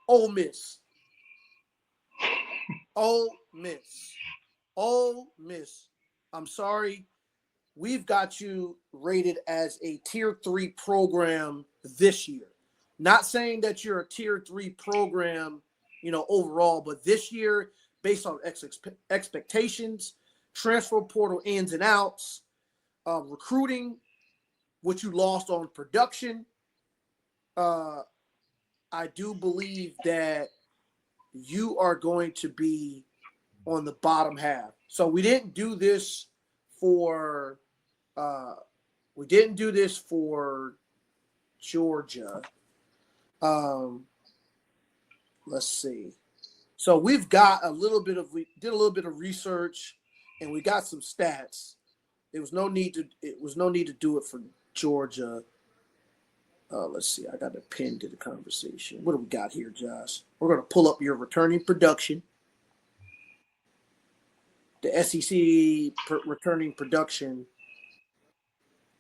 Ole Miss. Ole Miss. Ole Miss. I'm sorry. We've got you rated as a Tier 3 program this year. Not saying that you're a Tier 3 program, overall, but this year, based on expectations, transfer portal ins and outs, recruiting, what you lost on production, I do believe that you are going to be on the bottom half. So we didn't do this for Georgia. Let's see. So we did a little bit of research, and we got some stats. It was no need to do it for Georgia. Let's see. I got a pin to the conversation. What do we got here, Josh? We're going to pull up your returning production. The SEC returning production.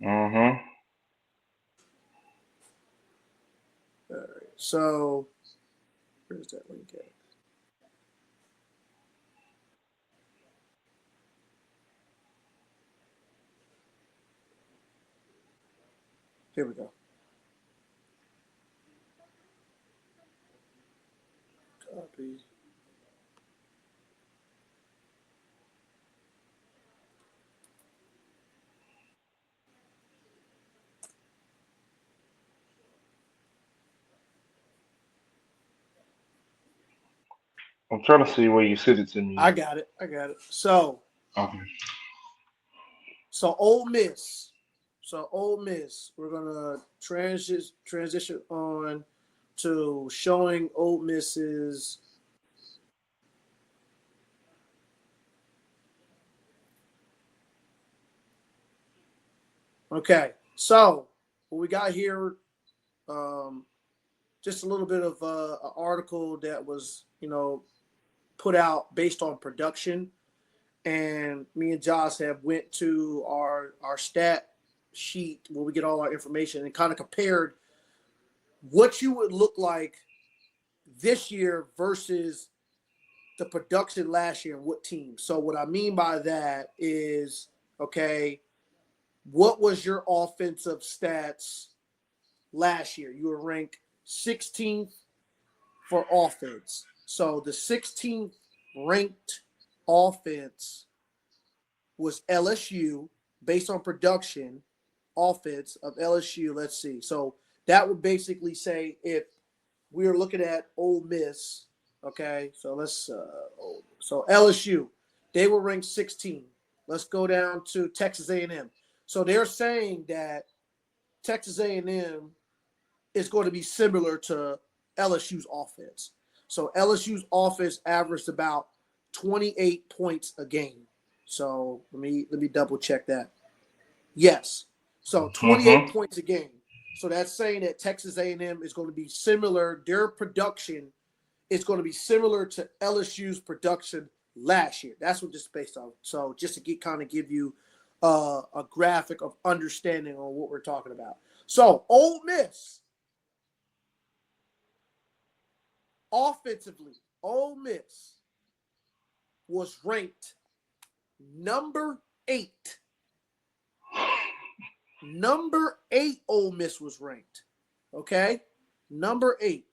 Mm-hmm. All right. So, where's that link at? Here we go. Copy. I'm trying to see where you sent it to me. I got it. So Okay. Ole Miss. We're gonna transition on to showing Ole Miss's Okay, so what we got here, just a little bit of an article that was, put out based on production, and me and Josh have went to our stat sheet where we get all our information and kind of compared what you would look like this year versus the production last year and what team. So what I mean by that is, okay, what was your offensive stats last year? You were ranked 16th for offense. So the 16th ranked offense was LSU based on production offense of LSU. Let's see. So that would basically say if we are looking at Ole Miss, okay, so so LSU, they were ranked 16. Let's go down to Texas A&M. So they're saying that Texas A&M is going to be similar to LSU's offense. So LSU's offense averaged about 28 points a game. So let me double check that. Yes. So 28 points a game. So that's saying that Texas A&M is going to be similar. Their production is going to be similar to LSU's production last year. That's what this is based on. So just to give you a graphic of understanding on what we're talking about. So Ole Miss, offensively, Ole Miss was ranked number 8. Number 8 Ole Miss was ranked. Okay? Number 8.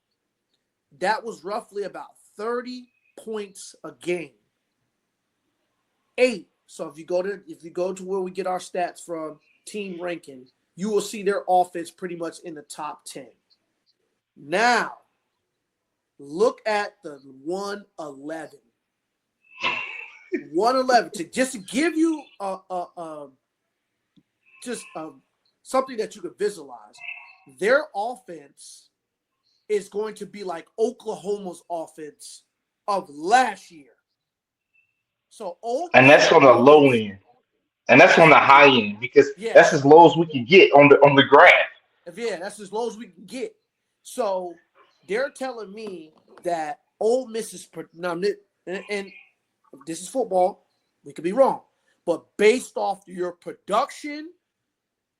That was roughly about 30 points a game. 8. So if you go to where we get our stats from, team ranking, you will see their offense pretty much in the top 10. Now, look at the 111. 111 just to give you something that you could visualize. Their offense is going to be like Oklahoma's offense of last year. So and that's on the low end, and that's on the high end because that's as low as we can get on the graph. Yeah, that's as low as we can get. So they're telling me that Ole Miss is and this is football. We could be wrong, but based off your production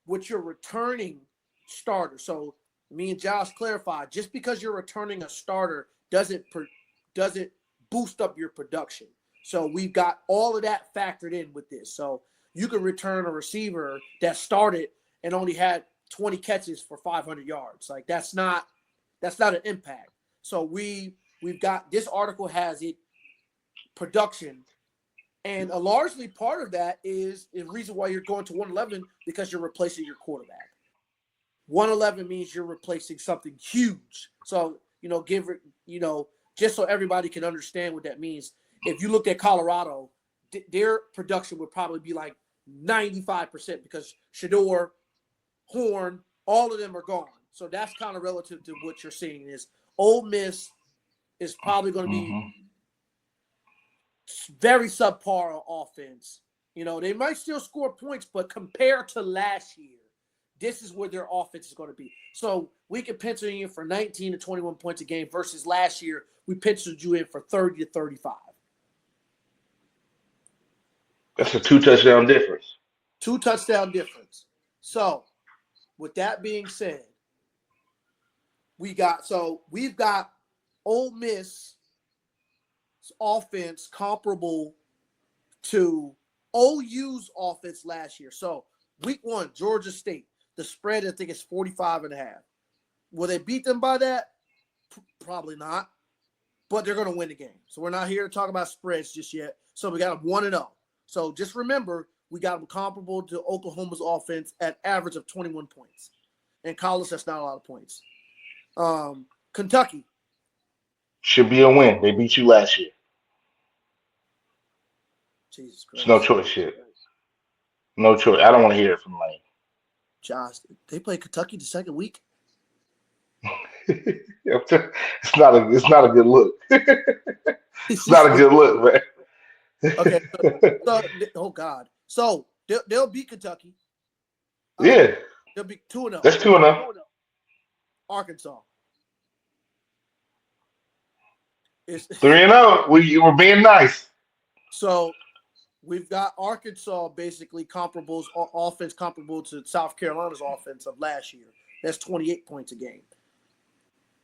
with your returning starter. So Me and Josh clarified, just because you're returning a starter doesn't boost up your production. So we've got all of that factored in with this. So you can return a receiver that started and only had 20 catches for 500 yards. Like that's not an impact. So we've got this article has it production, and a largely part of that is the reason why you're going to 111 because you're replacing your quarterback. 111 means you're replacing something huge. So, just so everybody can understand what that means, if you look at Colorado, their production would probably be like 95% because Shador, Horn, all of them are gone. So that's kind of relative to what you're seeing is Ole Miss is probably going to be very subpar on offense. They might still score points, but compared to last year, this is where their offense is going to be. So we can pencil you in for 19 to 21 points a game versus last year, we penciled you in for 30 to 35. That's a 2 touchdown difference. 2 touchdown difference. So with that being said, we've got Ole Miss offense comparable to OU's offense last year. So week 1, Georgia State, the spread I think is 45.5. Will they beat them by that? Probably not. But they're going to win the game. So we're not here to talk about spreads just yet. So we got them 1-0. So just remember, we got them comparable to Oklahoma's offense at average of 21 points. In college, that's not a lot of points. Kentucky. Should be a win. They beat you last year. Jesus There's Christ. no choice here. No choice. I don't want to hear it from Lane. Josh, they play Kentucky the second week? It's not a good look. It's not a good look, man. Okay. Oh God. So they'll beat Kentucky. Yeah. They'll be 2-0. That's 2-0. Arkansas. It's 3-0. We're being nice. So we've got Arkansas basically offense comparable to South Carolina's offense of last year. That's 28 points a game.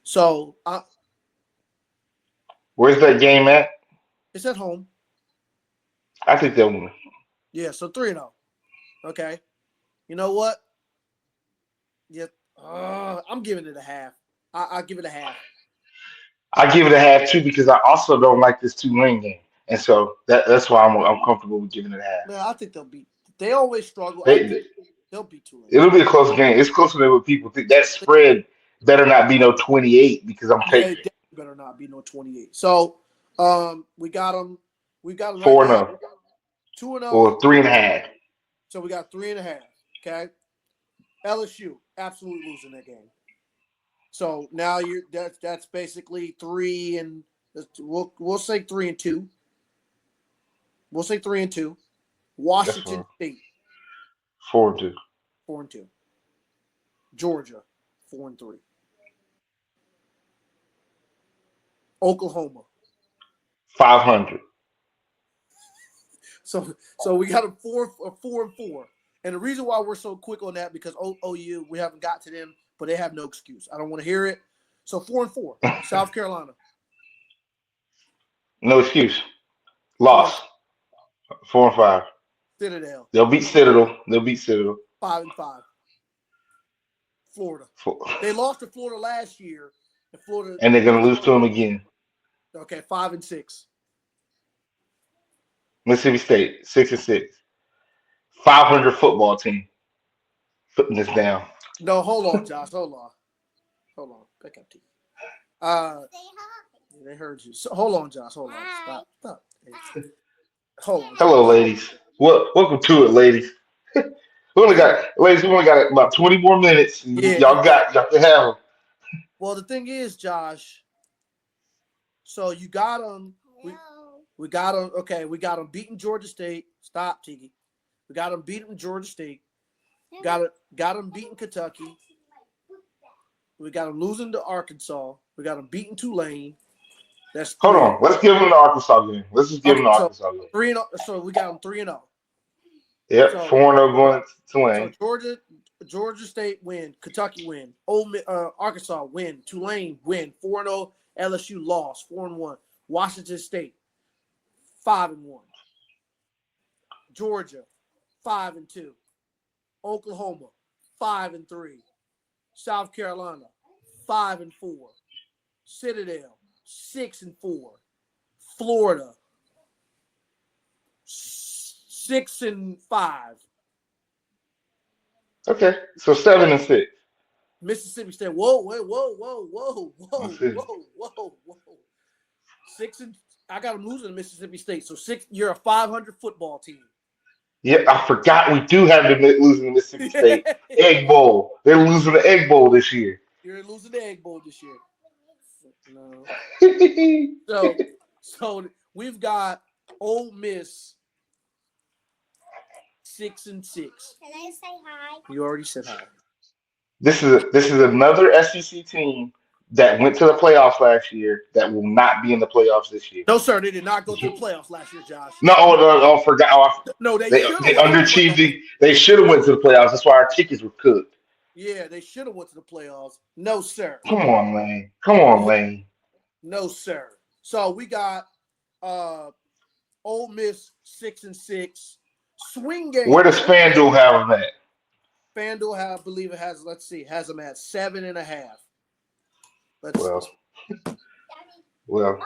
So where's that game at? it's at home. I think they'll win. Yeah, so 3-0. Okay. You know what? Yeah, I'm giving it a half. I'll give it a half. I give it a half too because I also don't like this Tulane game, and so that's why I'm comfortable with giving it a half. Man, I think they'll beat. They always struggle. I They, think they'll beat Tulane. it'll be a close game. It's closer than what people think. That spread better not be no 28 because I'm Yeah, taking it definitely better not be no 28. So, we got them. We got them right 4-0 now. 2-0 or 3.5. So we got 3.5. Okay. LSU absolutely losing that game. So now that's basically 3 and we'll say 3-2. We'll say 3-2. Washington State 4-2. 4-2. Georgia 4-3. Oklahoma 500. So we got a 4-4. And the reason why we're so quick on that because OU we haven't got to them, but they have no excuse. I don't want to hear it. So 4-4. South Carolina. No excuse. Loss. 4-5. Citadel. They'll beat Citadel. 5-5. Florida. They lost to Florida last year. And they're gonna lose to them again. Okay, 5-6. Mississippi State 6-6. 500 football team. Putting this down. No, hold on, Josh. Hold on. Pick up, T. They heard you. So, hold on, Josh. Hold on. Stop. Hold on. Hello, ladies. Welcome to it, ladies. We only got about 20 more minutes. Yeah, y'all can have them. Well, the thing is, Josh. So you got them. We got them. Okay, we got them beating Georgia State. Stop, Tiki. We got them beating Georgia State. Got them beating Kentucky. We got them losing to Arkansas. We got them beating Tulane. That's 3. Hold on. Let's give them the Arkansas game. Let's just give them the Arkansas game. 3-0. So we got them 3-0. Yep, So, 4-0 going to Tulane. So Georgia State win. Kentucky win. Arkansas win. Tulane win. 4-0. LSU lost. 4-1. Washington State 5-1. Georgia 5-2. Oklahoma 5-3. South Carolina 5-4. Citadel 6-4. Florida 6-5. Okay, so 7-6. Mississippi State. Whoa, whoa, whoa, whoa, whoa, Let's whoa, see. whoa, whoa, whoa. I got them losing to Mississippi State. So 6. You're a 500 football team. Yeah, I forgot we do have them losing the Mississippi State Egg Bowl. They're losing the Egg Bowl this year. You're losing the Egg Bowl this year. No. this So we've got Ole Miss 6-6. Can I say hi? You already said hi. is another SEC team that went to the playoffs last year that will not be in the playoffs this year. No, sir, they did not go to the playoffs last year, Josh. No, I forgot. No, they They should have. underachieved. They should have went to the playoffs. That's why our tickets were cooked. Yeah, they should have went to the playoffs. No, sir. Come on, Lane. Come on, Lane. No, sir. So we got Ole Miss 6-6. Swing game. Where does FanDuel have them at? FanDuel I believe it has. Let's see, has them at 7.5. Well,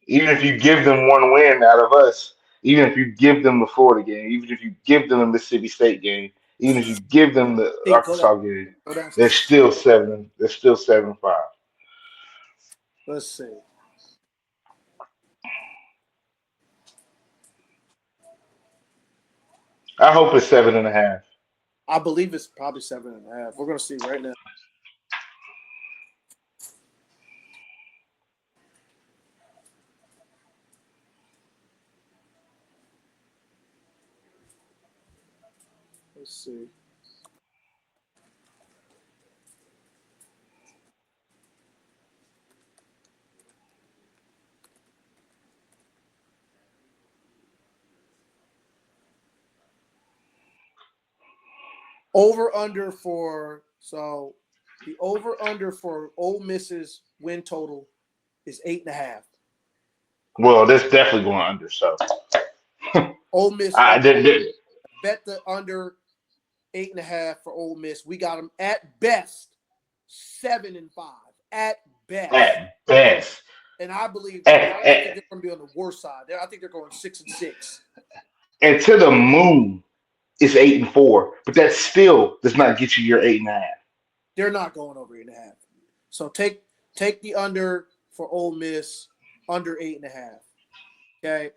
even if you give them one win out of us, even if you give them the Florida game, even if you give them the Mississippi State game, even if you give them the Arkansas game, they're still 7. They're still 7-5. Let's see. I hope it's 7.5. I believe it's probably 7.5. We're gonna see right now. Let's see. Over under for the over under for Ole Miss's win total is 8.5. Well, that's definitely going under. So Ole Miss I did. bet the under 8.5 for Ole Miss. We got them at best 7-5 at best. At best. And I believe I think they're going to be on the worst side. I think they're going 6-6. And to the moon is 8-4, but that still does not get you your 8.5. They're not going over 8.5. So take the under for Ole Miss under 8.5. Okay.